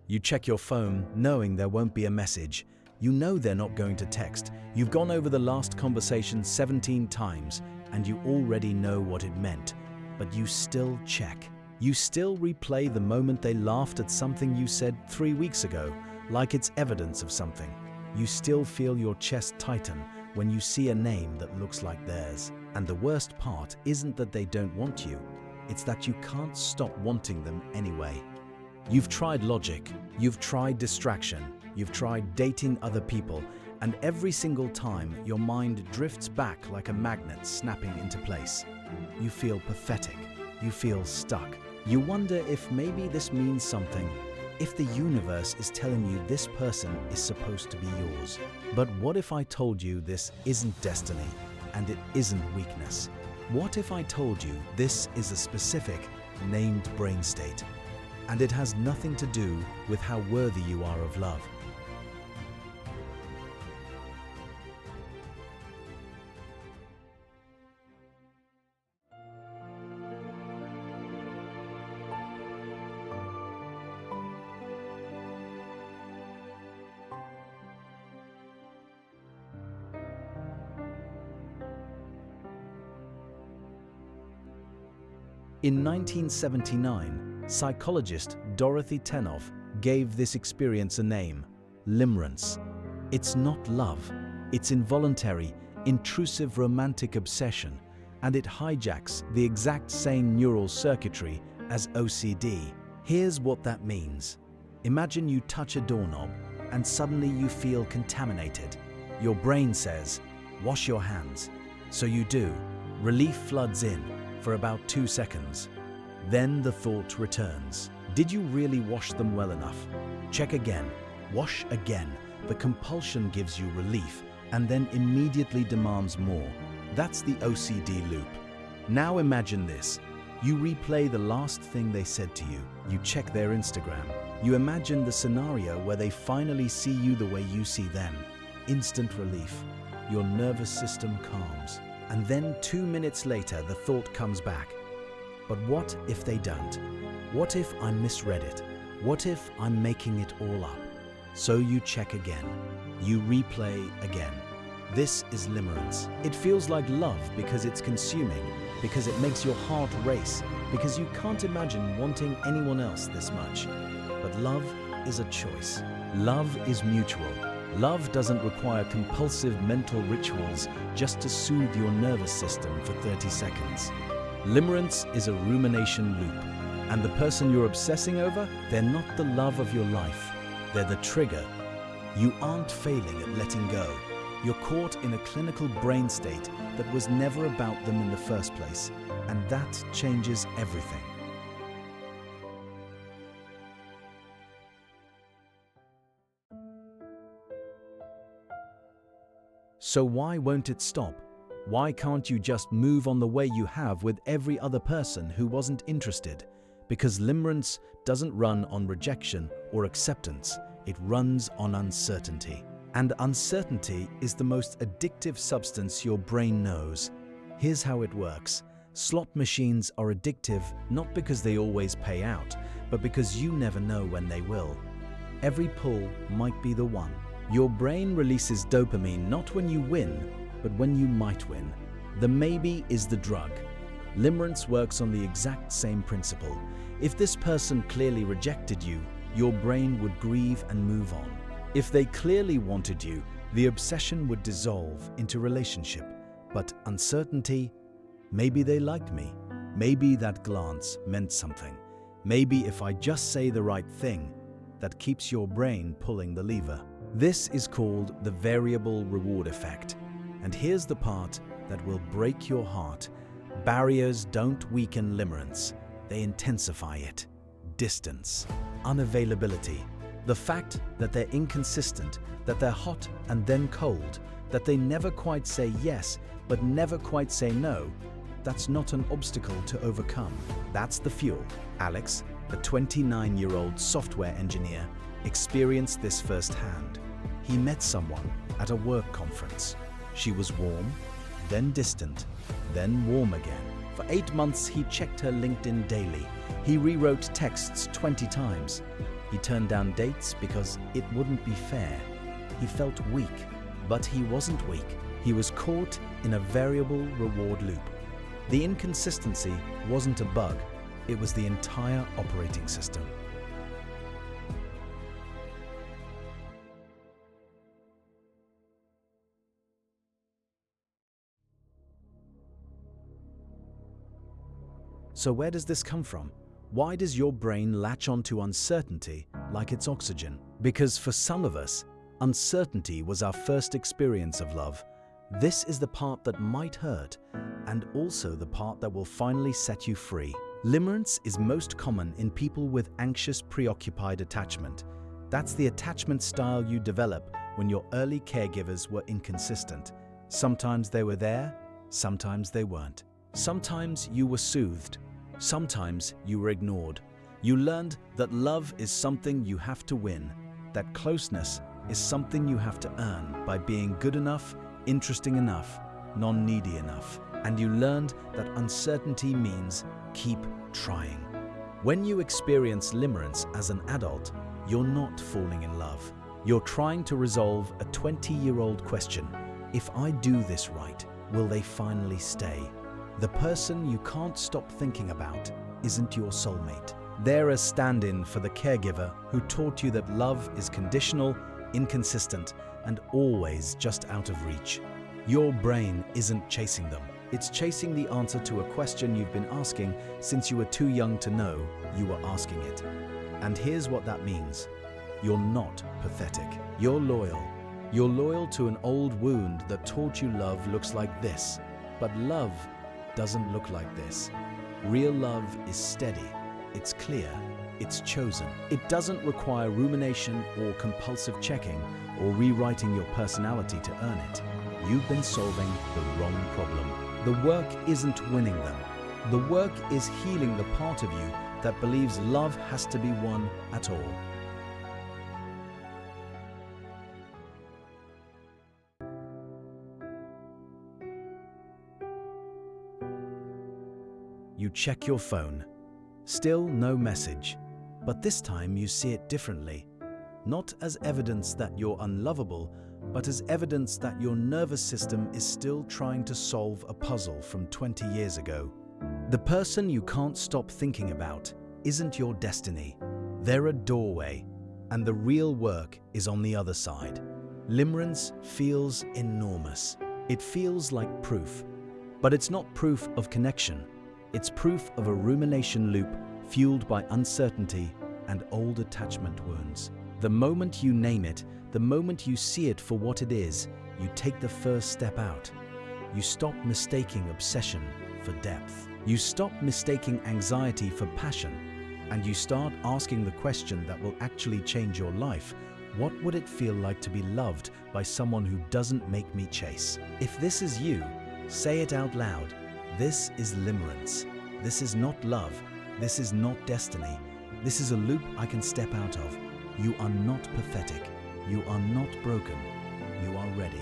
You check your phone, knowing there won't be a message. You know they're not going to text. You've gone over the last conversation 17 times, and you already know what it meant. But you still check. You still replay the moment they laughed at something you said 3 weeks ago, like it's evidence of something. You still feel your chest tighten when you see a name that looks like theirs. And the worst part isn't that they don't want you, it's that you can't stop wanting them anyway. You've tried logic, you've tried distraction, you've tried dating other people, and every single time your mind drifts back like a magnet snapping into place. You feel pathetic, you feel stuck. You wonder if maybe this means something, if the universe is telling you this person is supposed to be yours. But what if I told you this isn't destiny and it isn't weakness? What if I told you this is a specific, named brain state, and it has nothing to do with how worthy you are of love? In 1979, psychologist Dorothy Tennov gave this experience a name: limerence. It's not love, it's involuntary, intrusive romantic obsession, and it hijacks the exact same neural circuitry as OCD. Here's what that means. Imagine you touch a doorknob and suddenly you feel contaminated. Your brain says, wash your hands. So you do. Relief floods in for about 2 seconds. Then the thought returns. Did you really wash them well enough? Check again. Wash again. The compulsion gives you relief and then immediately demands more. That's the OCD loop. Now imagine this. You replay the last thing they said to you. You check their Instagram. You imagine the scenario where they finally see you the way you see them. Instant relief. Your nervous system calms. And then 2 minutes later, the thought comes back. But what if they don't? What if I misread it? What if I'm making it all up? So you check again. You replay again. This is limerence. It feels like love because it's consuming, because it makes your heart race, because you can't imagine wanting anyone else this much. But love is a choice. Love is mutual. Love doesn't require compulsive mental rituals just to soothe your nervous system for 30 seconds. Limerence is a rumination loop, and the person you're obsessing over, they're not the love of your life, they're the trigger. You aren't failing at letting go. You're caught in a clinical brain state that was never about them in the first place, and that changes everything. So why won't it stop? Why can't you just move on the way you have with every other person who wasn't interested? Because limerence doesn't run on rejection or acceptance, it runs on uncertainty. And uncertainty is the most addictive substance your brain knows. Here's how it works. Slot machines are addictive not because they always pay out, but because you never know when they will. Every pull might be the one. Your brain releases dopamine not when you win, but when you might win. The maybe is the drug. Limerence works on the exact same principle. If this person clearly rejected you, your brain would grieve and move on. If they clearly wanted you, the obsession would dissolve into relationship. But uncertainty, maybe they liked me. Maybe that glance meant something. Maybe if I just say the right thing, that keeps your brain pulling the lever. This is called the variable reward effect. And here's the part that will break your heart. Barriers don't weaken limerence, they intensify it. Distance, unavailability, the fact that they're inconsistent, that they're hot and then cold, that they never quite say yes, but never quite say no, that's not an obstacle to overcome. That's the fuel. Alex, the 29-year-old software engineer, experienced this firsthand. He met someone at a work conference. She was warm, then distant, then warm again. For 8 months, he checked her LinkedIn daily. He rewrote texts 20 times. He turned down dates because it wouldn't be fair. He felt weak, but he wasn't weak. He was caught in a variable reward loop. The inconsistency wasn't a bug, it was the entire operating system. So where does this come from? Why does your brain latch onto uncertainty like it's oxygen? Because for some of us, uncertainty was our first experience of love. This is the part that might hurt, and also the part that will finally set you free. Limerence is most common in people with anxious, preoccupied attachment. That's the attachment style you develop when your early caregivers were inconsistent. Sometimes they were there, sometimes they weren't. Sometimes you were soothed, sometimes you were ignored. You learned that love is something you have to win, that closeness is something you have to earn by being good enough, interesting enough, non-needy enough. And you learned that uncertainty means keep trying. When you experience limerence as an adult, you're not falling in love. You're trying to resolve a 20-year-old question. If I do this right, will they finally stay? The person you can't stop thinking about isn't your soulmate. They're a stand-in for the caregiver who taught you that love is conditional, inconsistent, and always just out of reach. Your brain isn't chasing them. It's chasing the answer to a question you've been asking since you were too young to know you were asking it. And here's what that means. You're not pathetic. You're loyal. You're loyal to an old wound that taught you love looks like this. But love doesn't look like this. Real love is steady. It's clear. It's chosen. It doesn't require rumination or compulsive checking or rewriting your personality to earn it. You've been solving the wrong problem. The work isn't winning them. The work is healing the part of you that believes love has to be won at all. You check your phone. Still no message. But this time you see it differently. Not as evidence that you're unlovable, but as evidence that your nervous system is still trying to solve a puzzle from 20 years ago. The person you can't stop thinking about isn't your destiny. They're a doorway, and the real work is on the other side. Limerence feels enormous. It feels like proof, but it's not proof of connection. It's proof of a rumination loop fueled by uncertainty and old attachment wounds. The moment you name it, the moment you see it for what it is, you take the first step out. You stop mistaking obsession for depth. You stop mistaking anxiety for passion, and you start asking the question that will actually change your life. What would it feel like to be loved by someone who doesn't make me chase? If this is you, say it out loud. This is limerence. This is not love. This is not destiny. This is a loop I can step out of. You are not pathetic. You are not broken. You are ready.